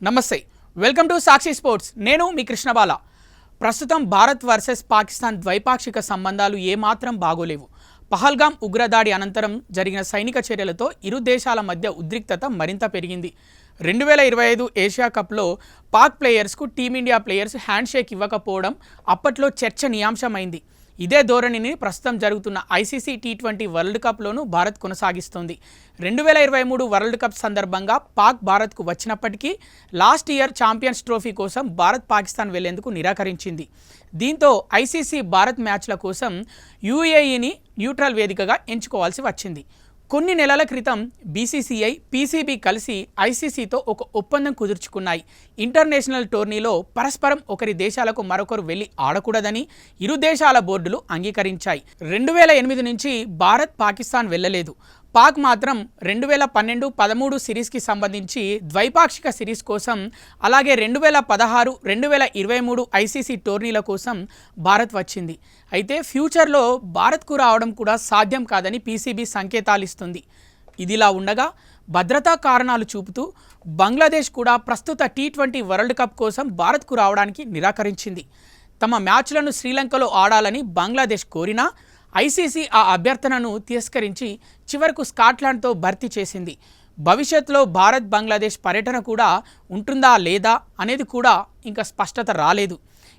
నమస్తే welcome to Sakshi sports నేను మీ కృష్ణబాల ప్రస్తుతం భారత్ వర్సెస్ పాకిస్తాన్ ద్వైపాక్షిక సంబంధాలు ఏమాత్రం బాగోలేవు పహల్గామ్ ఉగ్రదాడి అనంతరం జరిగిన సైనిక చర్యలతో ఇరు దేశాల మధ్య ఉద్రిక్తత మరింత పెరిగింది 2025 ఏషియా కప్లో పాక్ ప్లేయర్స్కు టీమిండియా ప్లేయర్స్ హ్యాండ్షేక్ ఇవ్వకపోవడం అప్పట్లో చర్చనీయాంశమైంది ఇదే ధోరణిని ప్రస్తుతం జరుగుతున్న ఐసీసీ టీ20 వరల్డ్ కప్లోనూ భారత్ కొనసాగిస్తోంది 2023 వరల్డ్ కప్ సందర్భంగా పాక్ భారత్కు వచ్చినప్పటికీ లాస్ట్ ఇయర్ ఛాంపియన్స్ ట్రోఫీ కోసం భారత్ పాకిస్తాన్ వెళ్లేందుకు నిరాకరించింది దీంతో ఐసీసీ భారత్ మ్యాచ్ల కోసం యూఏఈని న్యూట్రల్ వేదికగా ఎంచుకోవాల్సి వచ్చింది కొన్ని నెలల క్రితం బీసీసీఐ పీసీబీ కలిసి ఐసీసీతో ఒక ఒప్పందం కుదుర్చుకున్నాయి ఇంటర్నేషనల్ టోర్నీలో పరస్పరం ఒకరి దేశాలకు మరొకరు వెళ్లి ఆడకూడదని ఇరు దేశాల బోర్డులు అంగీకరించాయి 2008 నుంచి భారత్ పాకిస్తాన్ వెళ్లలేదు పాక్ మాత్రం 2012-13 సిరీస్కి సంబంధించి ద్వైపాక్షిక సిరీస్ కోసం అలాగే 2016, 2023 ఐసీసీ టోర్నీల కోసం భారత్ వచ్చింది అయితే ఫ్యూచర్లో భారత్కు రావడం కూడా సాధ్యం కాదని పీసీబీ సంకేతాలు ఇస్తుంది ఇదిలా ఉండగా భద్రతా కారణాలు చూపుతూ బంగ్లాదేశ్ కూడా ప్రస్తుత టీ20 వరల్డ్ కప్ కోసం భారత్కు రావడానికి నిరాకరించింది తమ మ్యాచ్లను శ్రీలంకలో ఆడాలని బంగ్లాదేశ్ కోరినా ఐసీసీ ఆ అభ్యర్థనను తిరస్కరించి చివరకు స్కాట్లాండ్తో భర్తీ చేసింది భవిష్యత్తులో భారత్ బంగ్లాదేశ్ పర్యటన కూడా ఉంటుందా లేదా అనేది కూడా ఇంకా స్పష్టత రాలేదు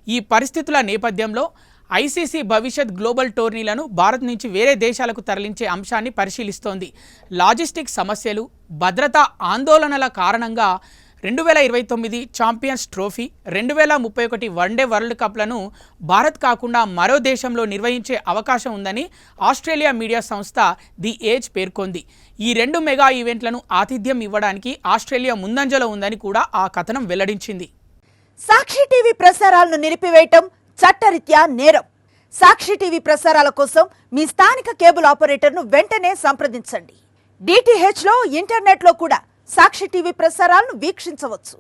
ఈ పరిస్థితుల నేపథ్యంలో ఐసీసీ భవిష్యత్ గ్లోబల్ టోర్నీలను భారత్ నుంచి వేరే దేశాలకు తరలించే అంశాన్ని పరిశీలిస్తోంది లాజిస్టిక్ సమస్యలు భద్రతా ఆందోళనల కారణంగా 2029 ఛాంపియన్స్ ట్రోఫీ 2031 వన్డే వరల్డ్ కప్లను భారత్ కాకుండా మరో దేశంలో నిర్వహించే అవకాశం ఉందని ఆస్ట్రేలియా మీడియా సంస్థ ది ఏజ్ పేర్కొంది ఈ రెండు మెగా ఈవెంట్లను ఆతిథ్యం ఇవ్వడానికి ఆస్ట్రేలియా ముందంజలో ఉందని కూడా ఆ కథనం వెల్లడించింది సాక్షి టీవీ ప్రసారాలను నిలిపివేయటం చట్టరీత్యా నేరం సాక్షి టీవీ ప్రసారాల కోసం మీ స్థానిక కేబుల్ ఆపరేటర్ను వెంటనే సంప్రదించండి డిటిహెచ్ లో ఇంటర్నెట్ లో కూడా సాక్షి టీవీ ప్రసారాలను వీక్షించవచ్చు